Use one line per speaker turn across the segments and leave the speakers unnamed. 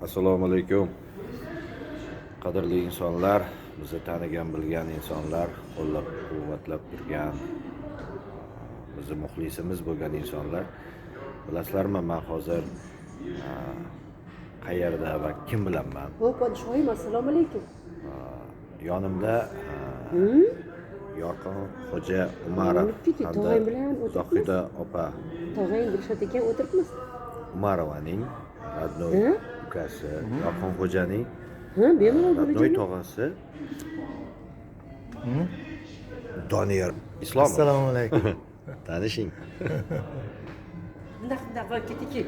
Assalomu alaykum. Qadrli insonlar, bizni tanigan, bilgan insonlar, qo'llab-quvvatlab turgan, bizni muxlisimiz bo'lgan insonlar. Bilasizlarmi, men hozir qayerda va kim bilanman?
Podshoyim, assalomu alaykum.
Yonimda Yorqin Xo'ja Umarov hamda
tog'ang bilan o'tiribmiz.
Zohida opa
Tog'ang Dilshod ekan o'tiribmiz.
Umarovaning родной ukasi, Yorqin Xo'janing
Bemalol
родной
bo'lajon.
tog'asi Doniyor Islomov.
Assalomu alaykum.
Tanishing.
Bundoq qilib ketiki.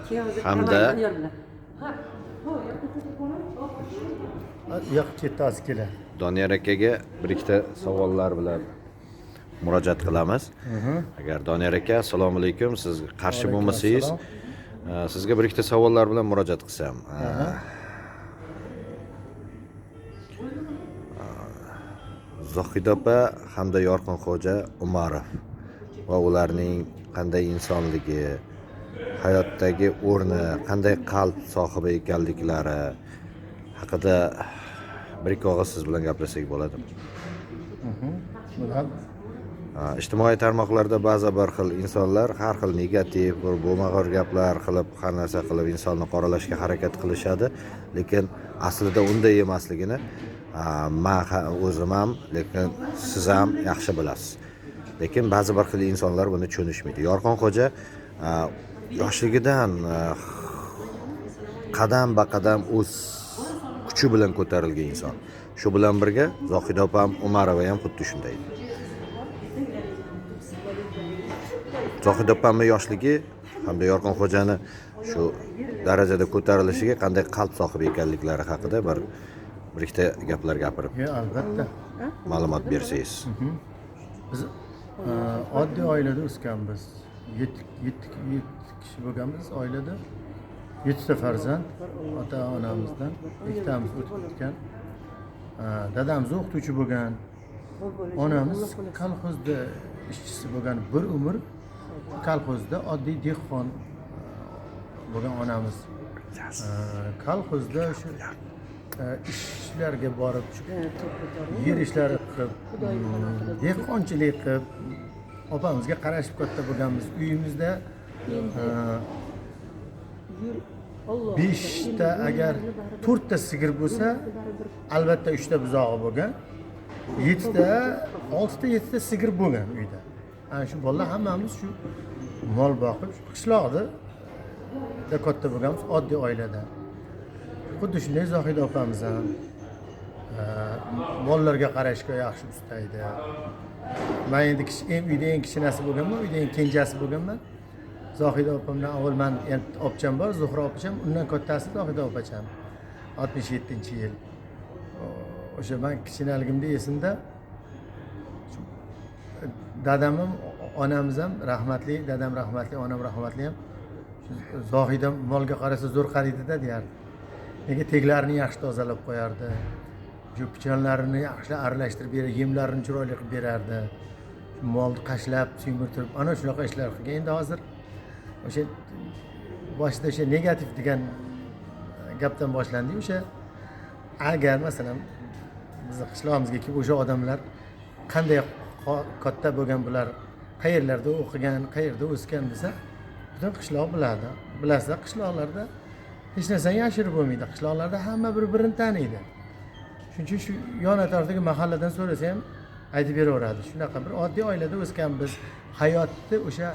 Keyin hozir
Hamda
Doniyor bilan.
Yo'q, chetdasi kelar.
Doniyor akaga bir ikkita savollar bilan murojaat qilamiz. Agar Doniyor aka, assalomu alaykum, siz qarshi bo'lmasangiz, sizga bir ikkita savollar bilan murojaat qilsam. Zohida opa hamda Yorqin Xo'ja Umarov va ularning qanday insonligi, hayotdagi o'rni, qanday qalb sohibi ekanliklari haqida bir ikki og'iz siz bilan gaplashsak bo'ladimi? Ijtimoiy tarmoqlarda ba'zi bir xil insonlar har xil negativ, bo'lmag'ur gaplar qilib, har narsa qilib insonni qoralashga harakat qilishadi, lekin aslida unday emasligini men o'zim ham, lekin siz ham yaxshi bilasiz. Lekin ba'zi bir xil insonlar buni tushunishmaydi. Yorqin Xo'ja yoshligidan qadam ba qadam o'z kuchi bilan ko'tarilgan inson. Shu bilan birga Zohida opam Umarova ham xuddi shunday. Zohida opamning yoshligi hamda Yorqin Xo'jani shu darajada ko'tarilishiga qanday qalb sohibi ekanliklari haqida bir ikkita gaplar gapirib,
Albatta.
ma'lumot bersangiz.
Biz oddiy oilada o'sganmiz. 7 kishi bo'lganmiz oilada. 7 ta farzand, ota-onamizdan ikkitamiz o'tib ketgan. Dadamiz o'qituvchi bo'lgan. Onamiz kolxozda ishchisi bo'lgan, bir umr kolxozda oddiy dehqon bo'lgan onamiz. Kolxozda o'sha ishlarga borib, yer ishlari qilib, dehqonchilik qilib, opamizga qarashib katta bo'lganmiz. Uyimizda 5 ta, agar 4 ta sigir bo'lsa, albatta 3 ta buzog'i bo'lgan. 7 ta, 6 ta, 7 ta sigir bo'lgan uyda. Ana shu bolalar hammamiz shu mol boqib, qishloqda katta bo'lganmiz, oddiy oilada. Xuddi shunday Zohida opamiz ham mollarga qarashga yaxshi usta edi. Men endi uyda eng kichkinasi bo'lganman, uyda eng kenjasi bo'lganman. Zohida opamdan avval men opcham bor, Zuhra opacham, undan kattasi Zohida opacham. 67-yil. O'sha men kichkinaligimda esimda dadam ham, onamiz ham rahmatli, dadam rahmatli, onam rahmatli ham Zohida molga qarasa zo'r qaraydi-da deyardi. Nega teklarini yaxshi tozalab qo'yardi. Shu pichanlarini yaxshi aralashtirib berib, yemlarini chiroyli qilib berardi. Molni qashlab, suymirtirib, ana shunaqa ishlar qilgan. Endi hozir o'sha boshida o'sha negativ degan gapdan boshlandi. O'sha agar masalan bizning qishlog'imizga kelib o'sha odamlar qanday katta bo'lgan, bular qayerlarda o'qigan, qayerda o'sgan desa, butun qishloq biladi. Bilasizlar, qishloqlarda hech narsani yashirib bo'lmaydi. Qishloqlarda hamma bir-birini taniydi. Shuning uchun shu yon atrofdagi mahalladan so'rasa ham aytib beraveradi. Shunaqa bir oddiy oilada o'sganmiz. Hayotni o'sha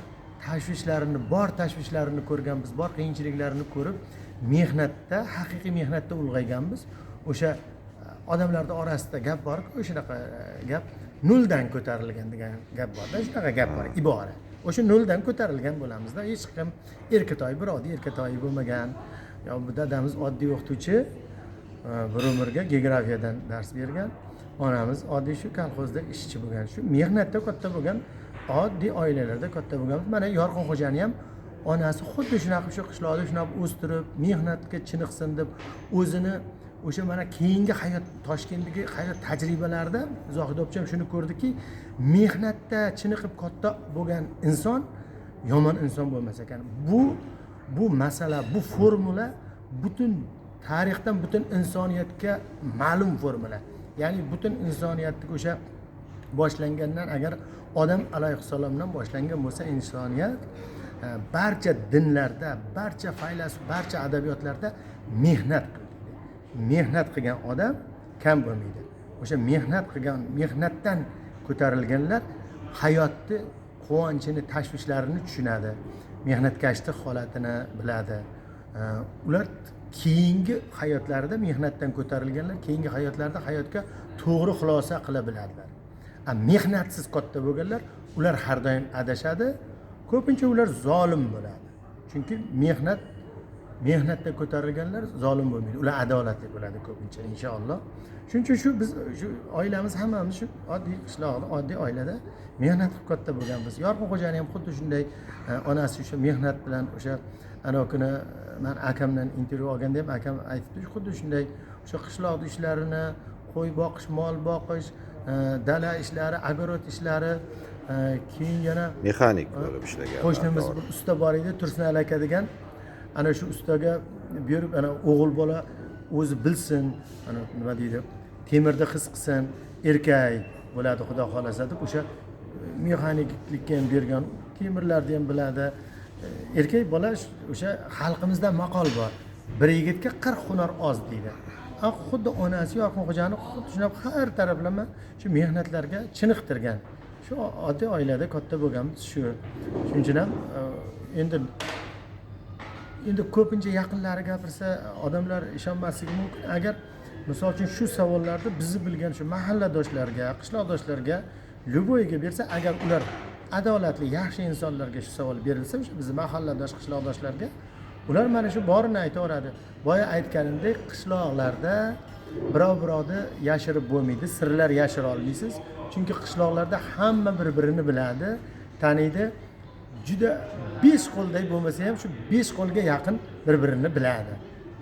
tashvishlarini ko'rganmiz, bor qiyinchiliklarini ko'rib, mehnatda, haqiqiy mehnatda ulg'ayganmiz. O'sha odamlarning orasida gap bor-ku, o'shanaqa gap noldan ko'tarilgan degan gap bor-da, shunaqa gap bor, ibora. O'sha noldan ko'tarilgan bo'lamiz-da. Hech kim erkatoy, birovni erkatoyi bo'lmagan. Yo, bu dadamiz oddiy o'qituvchi, bir umrga geografiyadan dars bergan. Onamiz oddiy shu kolxozda ishchi bo'lgan. Shu mehnatda katta bo'lgan, oddiy oilalarda katta bo'lganmiz. Mana Yorqin Xo'jani ham onasi xuddi shunaqa shu qishloqda shunaqa o'stirib, mehnatga chiniqsin deb o'zini o'sha mana keyingi hayot, Toshkentdagi hayot tajribalarida Zohida opam shuni ko'rdiki, mehnatda chiniqib katta bo'lgan inson yomon inson bo'lmas ekan. Bu masala, bu formula butun tarixdan butun insoniyatga ma'lum formula. Ya'ni butun insoniyatning o'sha boshlangandan agar odam alayhissalomdan boshlangan bo'lsa insoniyat barcha dinlarda, barcha faylasuf, barcha adabiyotlarda mehnat qildi. Mehnat qilgan odam kam bo'lmaydi. O'sha mehnat qilgan, mehnatdan ko'tarilganlar hayotni quvonchini, tashvishlarini tushunadi. Mehnatkashlik holatini biladi. Ular keyingi hayotlarida mehnatdan ko'tarilganlar, keyingi hayotlarda hayotga to'g'ri xulosa qila biladilar. Mehnatsiz katta bo'lganlar, ular har doim adashadi. Ko'pincha ular zolim bo'ladi. Chunki mehnatda ko'tarilganlar zolim bo'lmaydi. Ular adolatli bo'ladi ko'pincha inshaalloh. Shuning uchun shu biz shu oilamiz hammamiz shu oddiy qishloqda, oddiy oilada mehnat qilib katta bo'lganmiz. Yorqinxo'jani ham xuddi shunday onasi o'sha mehnat bilan o'sha ana kuni men akamdan intervyu olganda ham akam aytibdi, xuddi shunday o'sha qishloq ishlarini, qo'y boqish, mol boqish, dala ishlari, огород ishlari, keyin yana
mexanik bo'lib ishlagan.
Qo'shnimiz bir usta bor edi, Tursun aka degan. Ana shu ustaga berib, ana o'g'il bola o'zi bilsin, ana nima deydi, temirda his qilsin, erkak bo'ladi xudo xolasa deb o'sha mexaniklikka ham bergan, temirlarni ham biladi. Erkak bola o'sha xalqimizda maqol bor. Bir yigitga 40 hunar oz deydi. Xuddi onasi Yorqinxo'jani xuddi shunday har taraflama shu mehnatlarga chiniqtirgan. Shu oddiy oilada katta bo'lganmiz shu. Shuning uchun ham endi ko'pincha yaqinlari gapirsa odamlar ishonmasligi mumkin. Agar misol uchun shu savollarni bizni bilgan shu mahalladoshlarga, qishloqdoshlarga, luboyga bersa, agar ular adolatli, yaxshi insonlarga shu savol berilsa, o'sha bizni mahalladosh, qishloqdoshlarga, ular mana shu borini aytaveradi. Boya aytganimdek, qishloqlarda birov-birovni yashirib bo'lmaydi, sirlar yashira olmaysiz. Chunki qishloqlarda hamma bir-birini biladi, taniydi. Juda 5 qo'lday bo'lmasa ham shu 5 qo'lga yaqin bir-birini biladi.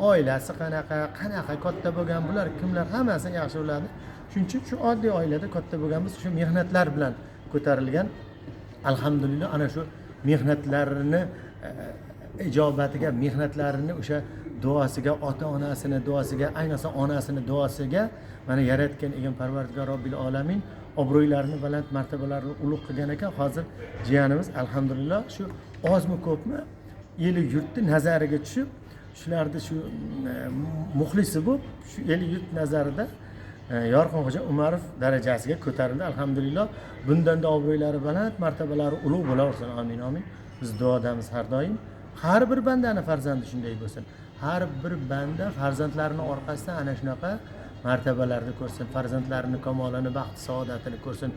Oilasi qanaqa katta bo'lgan, bular kimlar, hammasini yaxshi biladi. Shuning uchun shu oddiy oilada katta bo'lganmiz, shu mehnatlar bilan ko'tarilgan. Alhamdulillah ana shu mehnatlarini ijobatiga, mehnatlarini o'sha duosiga, ota-onasini duosiga, ayniqsa onasini duosiga mana yaratgan ekan Parvardigor Robbil Alamin obro'ylarini baland, martabalarini ulug' qilgan ekan. Hozir jiyanimiz alhamdulillah shu ozmi ko'pmi eli yurtni nazariga tushib, shularni shu muxlisi bo'lib, shu eli yurt nazarida Yorqinxo'ja Umarov darajasiga ko'tarildi alhamdulillah. Bundan-da obro'ylari baland, martabalari ulug' bo'laversin. Amin amin. Biz duodamiz har doim. Har bir bandani farzandi shunday bo'lsin. Har bir banda farzandlarini orqasidan ana shunaqa martabalarni ko'rsin, farzandlarini kamolini, baxt saodatini ko'rsin.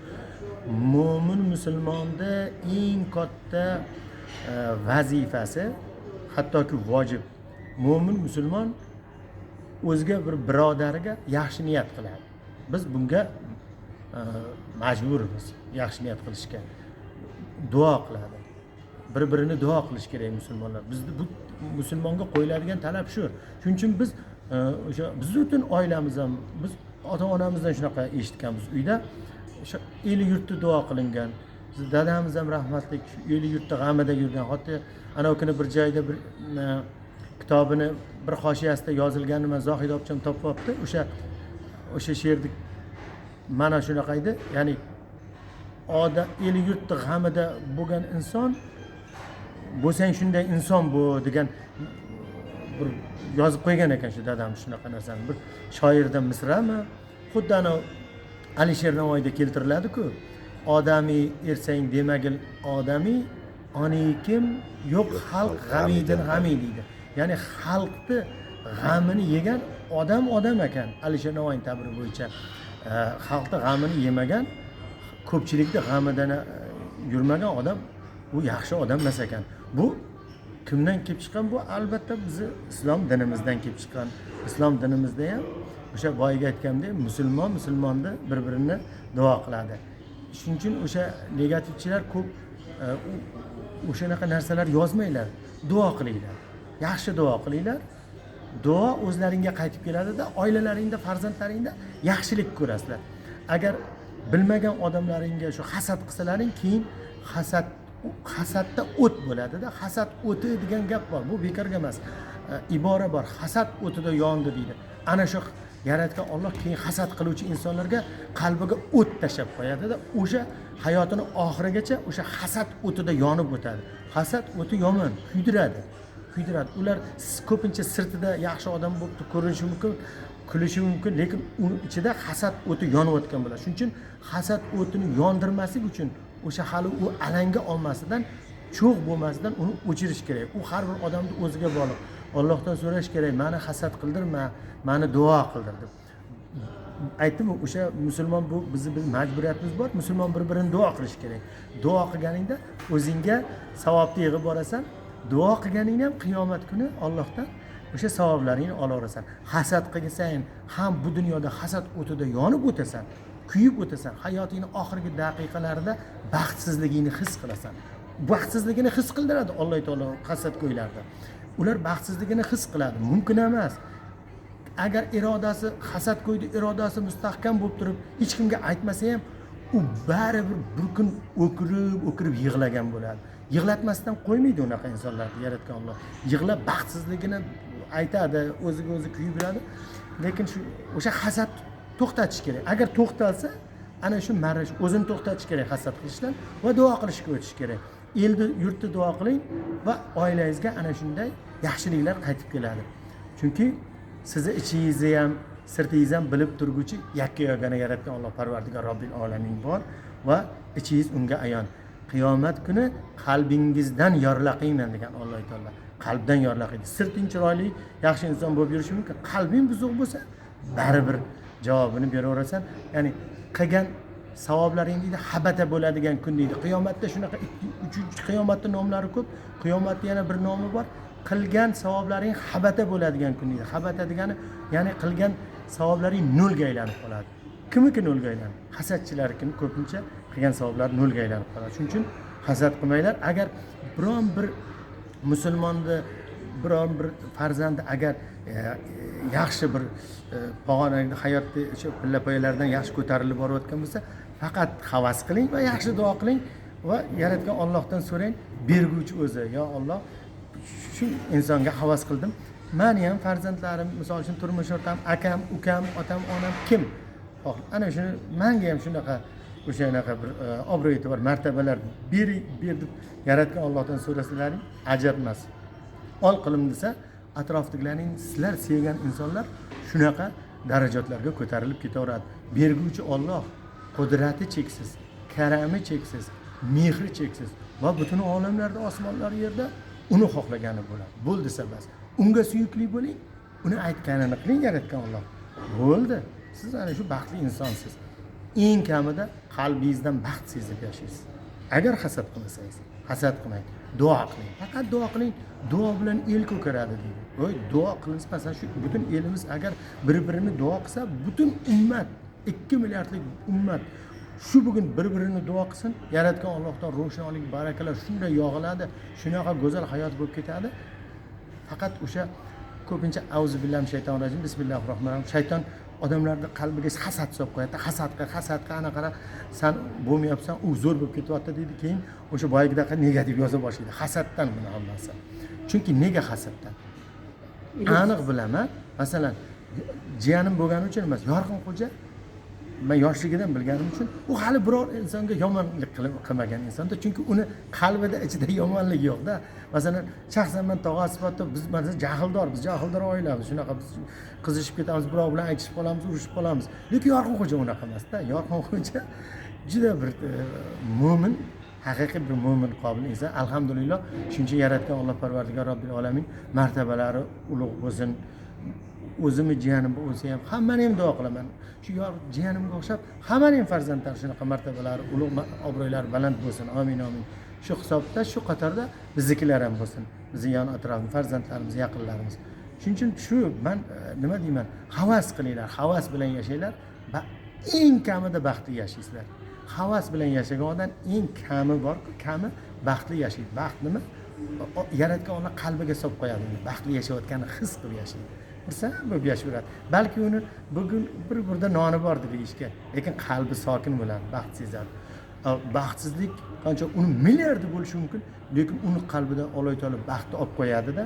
Mo'min musulmonda eng katta vazifasi, hattoki vojib. Mo'min musulmon o'zga bir birodariga yaxshi niyat qiladi. Biz bunga majburmiz yaxshi niyat qilishga. Duo qiladi. Bir-birini duo qilish kerak musulmonlar. Bizning bu musulmonga qo'yiladigan talab shu. Shuning uchun biz o'sha biz butun oilamiz ham, biz ota-onamizdan shunaqa eshitganmiz uyda. O'sha eli yurtni duo qilingan. Biz dadamiz ham rahmatlik eli yurtda g'amida yurgan. Hatto ana kuni bir joyda bir kitobini bir hoshiyasida yozilganini men Zohid opcham topib olibdi. O'sha she'rni mana shunaqa edi. Ya'ni eli yurtni g'amida bo'lgan inson bo'lsang shunday inson bu degan bir yozib qo'ygan ekan shu dadam shunaqa narsani. Bir shoirdan misrami? Xuddi ana Alisher Navoiyda keltiriladi-ku. Odamiy ersang demagil odamiy, onikim yo'q xalq g'amidin g'ami deydi. Ya'ni xalqni g'amini yegan odam ekan. Alisher Navoiyning ta'biri bo'yicha xalqni g'amini yemagan, ko'pchilikni g'amidan yurmagan odam bu yaxshi odam emas ekan. Bu kimdan kelib chiqqan? Bu albatta bizni islom dinimizdan kelib chiqqan. Islom dinimizda ham o'sha boyga aytgandek musulmonni bir-birini duo qiladi. Shuning uchun o'sha negativchilar ko'p o'shanaqa narsalar yozmanglar, duo qilinglar. Yaxshi duo qilinglar. Duo o'zlaringga qaytib keladida, oilalaringda, farzandlaringda yaxshilik ko'rasizlar. Agar bilmagan odamlaringga shu hasad qilsalaring, keyin hasad u hasadda o't bo'ladida, hasad o'ti degan gap bor. Bu bekorga emas. Ibora bor. Hasad o'tida yondi deydi. Ana shu yaratgan Alloh keyin hasad qiluvchi insonlarga qalbiga o't tashlab qo'yadi-da, o'sha hayotini oxirigacha o'sha hasad o'tida yonib o'tadi. Hasad o'ti yomon, kuydiradi. Ular ko'pincha sirtida yaxshi odam bo'lib ko'rinishi mumkin, kulishi mumkin, lekin uni ichida hasad o'ti yonayotgan bo'ladi. Shuning uchun hasad o'tini yondirmaslik uchun o'sha hali u alanga olmasidan, cho'g' bo'lmasidan uni o'chirish kerak. U har bir odamning o'ziga bog'liq. Allohdan so'rash kerak, meni hasad qildirma, meni duo qildir deb. Aytdim, o'sha musulmon bu bizning majburiyatimiz bor. Musulmon bir-birini duo qilish kerak. Duo qilganingda o'zingga savobni yig'ib borasan. Duo qilganingda ham qiyomat kuni Allohdan o'sha savoblaringni olaverasan. Hasad qilsang ham bu dunyoda hasad o'tida yonib o'tasan, kuyib o'tasan. Hayotingning oxirgi daqiqalarida baxtsizligingni his qilasan. Baxtsizligini his qildiradi Alloh taolo hasadgo'ylarda. Ular baxtsizligini his qiladi. Mumkin emas. Agar irodasi, hasadgo'yni irodasi mustahkam bo'lib turib, hech kimga aytmasa ham, u baribir bir kun o'kirib yig'lagan bo'ladi. Yig'latmasdan qo'ymaydi unaqa insonlarni yaratgan Alloh. Yig'lab baxtsizligini aytadi, o'ziga o'zi kuyib yuradi. Lekin o'sha hasad to'xtatish kerak. Agar to'xtalsa, ana shu marash o'zini to'xtatish kerak hasad qilishdan va duo qilishga o'tish kerak. Elni, yurtni duo qiling va oilangizga ana shunday yaxshiliklar qaytib keladi. Chunki sizni ichingizni ham, sirtingizni ham bilib turguchi yakka-yagona yaratgan Alloh Parvardigor Robbil Alamin bor va ichingiz unga ayon. Qiyomat kuni qalbingizdan yorlaqayman degan Alloh taolo. Qalbdan yorlaqaydi. Sirting chiroyli, yaxshi inson bo'lib yurishi mumkin. Qalbing buzuq bo'lsa, baribir javobini beraverasan. Ya'ni qilgan savoblaring deydi habata bo'ladigan kun deydi. Qiyomatda shunaqa 3-chi qiyomatning nomlari ko'p. Qiyomatda yana bir nomi bor. Qilgan savoblaring habata bo'ladigan kun deydi. Habata degani, ya'ni qilgan savoblaring nolga aylanib qoladi. Kimniki nolga aylanadi? Hasadchilarning ko'pincha qilgan savoblar nolga aylanib qoladi. Shuning uchun hasad qilmanglar. Agar biron bir musulmonni, biron bir farzandi agar yaxshi bir pog'onali hayotda o'sha pillapoyalardan yaxshi ko'tarilib borayotgan bo'lsa, faqat havas qiling va yaxshi duo qiling va yaratgan Allohdan so'rang, berguvchi o'zi. Yo Alloh, shu insonga havas qildim. Meni ham farzandlarim, misol uchun turmush o'rtam, akam, ukam, otam, onam kim? Ana shuni menga ham shunaqa o'shanaqa bir obro' e'tibor, martabalar ber deb yaratgan Allohdan so'rasalaring ajab emas. Ol qilim desa, atrofdagilarning sizlar sevgan insonlar shunaqa darajatlarga ko'tarilib ketaveradi. Berguvchi Alloh qudrati cheksiz, karami cheksiz, mehri cheksiz va butun olamlarda, osmonlar, yerda uni xohlagani bo'ladi. Bo'ldi desa bas. Unga suyukli bo'ling, uni aytganini qiling yaratgan Alloh. Bo'ldi. Siz ana shu baxtli insonsiz. Eng kamida qalbingizdan baxt sezib yashaysiz. Agar hasad qilmasangiz, hasad qilmang, duo qiling. Faqat duo qiling. Duo bilan el ko'karadi deydi. Voy, duo qilinsa, masalan, shu butun elimiz agar bir-birini duo qilsa, butun ummat, 2 milliardlik ummat shu bugun bir-birini duo qilsin, yaratgan Allohdan ro'shnolik, barakalar shunday yog'iladi, shunaqa go'zal hayot bo'lib ketadi. Faqat o'sha ko'pincha auzubillahi shaytonir rojim, bismillahirrohmanirrohim. Shayton odamlarni qalbiga hasad solib qo'yadi. Hasadqa ana qara, sen bo'lmayapsan, u zo'r bo'lib ketyapti deydi. Keyin o'sha boyagidaqa negativ yoza boshlaydi. Hasaddan buni hammasi. Chunki nega hasaddan? Aniq bilaman. Masalan, jiyanim bo'lgani uchun emas, Yorqin xo'ja men yoshligidan bilganim uchun u hali biror insonga yomonlik qilmagan insonda, chunki uni qalbida ichida yomonlik yo'q-da. Masalan, shaxsan men tog'a sifatida biz jahildor oilamiz, shunaqa biz qizishib ketamiz, birov bilan aytishib qolamiz, urushib qolamiz. Lekin Yorqin xo'ja unaqa emas-da. Yorqin xo'ja juda bir mo'min, haqiqiy bir mo'min qobil inson. Alhamdulillah, shuncha yaratgan Alloh Parvardigor Robbil Alamin martabalari ulug' bo'lsin. O'zimni jiyanim bo'lsa ham hammani ham duo qilaman. Shu jiyanimga o'xshab hammaning farzandlari shunaqa martabalari, ulug' obro'lari baland bo'lsin. Amin, amin. Shu hisobda, shu qatorda biznikilar ham bo'lsin. Bizning yon atrofimiz, farzandlarimiz, yaqinlarimiz. Shuning uchun shu men nima deyman? Havas qilinglar, havas bilan yashanglar va eng kamida baxtli yashaysizlar. Havas bilan yashagan odam eng kami bor-ku, kami baxtli yashaydi. Baxt nima? Yaratgan Alloh qalbiga solib qo'yadi. Baxtli yashayotganini his qilib yashaydi. Bo'lib yashayveradi. Balki uni bugun bir burda noni bor deb deyishga, lekin qalbi sokin bo'ladi, baxt sezadi. Baxtsizlik qancha uni milliardi bo'lishi mumkin, lekin uni qalbida Alloh taolo baxtni olib qo'yadi-da,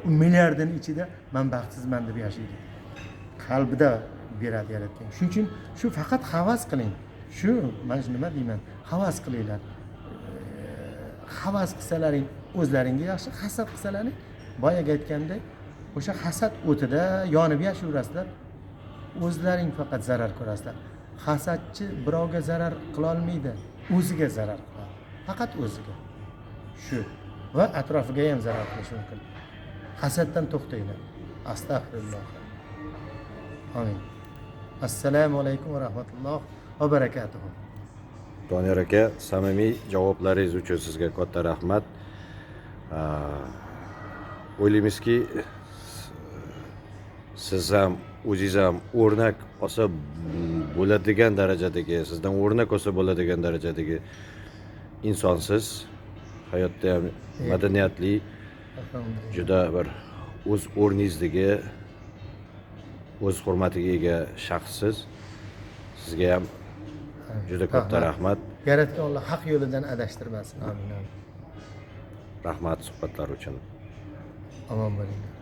u milliardining ichida men baxtsizman deb yashaydi. Qalbida beradi Yaratgan. Shuning uchun shu faqat havas qiling. Shu men nima deyman? Havas qilinglar. Havas qilsalaring o'zlaringga yaxshi, hasad qilsalaring boyaga aytgandek o'sha hasad o'tida yonib yashayverasizlar. O'zlaring faqat zarar ko'rasizlar. Hasadchi birovga zarar qila olmaydi, o'ziga zarar qiladi. Faqat o'ziga. Shu va atrofiga ham zarar qilishi mumkin. Hasaddan to'xtanglar. Astagfirulloh. Amin. Assalomu alaykum va rahmatullohi va barakatuh.
Doniyor aka, samimiy javoblaringiz uchun sizga katta rahmat. O'ylaymizki, siz ham o'zingiz ham o'rnak olsa bo'ladigan darajadagi, sizdan o'rnak olsa bo'ladigan darajadagi insonsiz. Hayotda ham madaniyatli, juda bir o'z o'rningizdagi, o'z hurmatiga ega shaxssiz. Sizga ham juda katta rahmat.
Yaratgan Alloh haq yo'lidan adashtirmasin. Amin.
Rahmat suhbatlar uchun.
Omon bo'linglar.